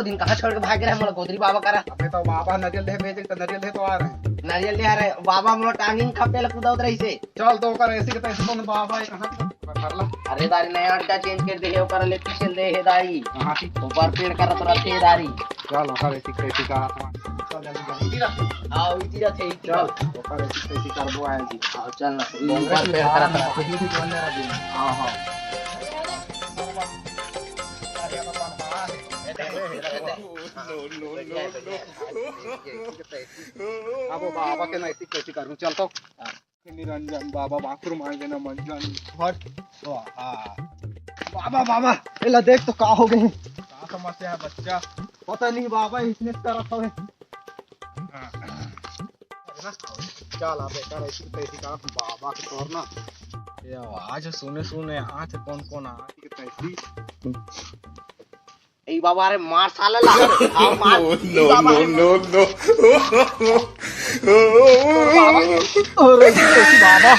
दिन कहाँ छोड़ के भाग रहे हैं हम लोग गोदरी बाबा करा। अबे तो बाबा नारियल ले भेजे तो नारियल ले तो आ रहे हैं। नारियल ले आ रहे बाबा हम लोग टांगिंग खपे ला कूदा उतरे से। चल तो कर ऐसे के तैसे कौन बाबा है कहां कर ला। अरे दारी नया अड्डा चेंज कर दे ओकर इलेक्ट्रिशियन दे हे दारी हां ठीक ऊपर पेड़ करत रहते दारी। चल ओकर ऐसे कैसे का चल जल्दी जल्दी आओ इतीरा थे चल ओकर ऐसे कैसे करबो आए जी। आओ चल ना ऊपर पेड़ करत रहते। हां हां अब बाबा के ना ऐसे कैसे करूं चल तो निरंजन बाबा बाथरूम आए देना मंजन हट हां बाबा बाबा एला देख तो का हो गए का समस्या है बच्चा पता नहीं बाबा इसने तरफ हवे चल अब बेटा ऐसे कैसे का बाबा के तोर ना ये आवाज सुने सुने आंख कौन कौन आ के कैसी ए बाबा अरे मार साला ला आओ मार नो बाबा अरे कैसी बाबा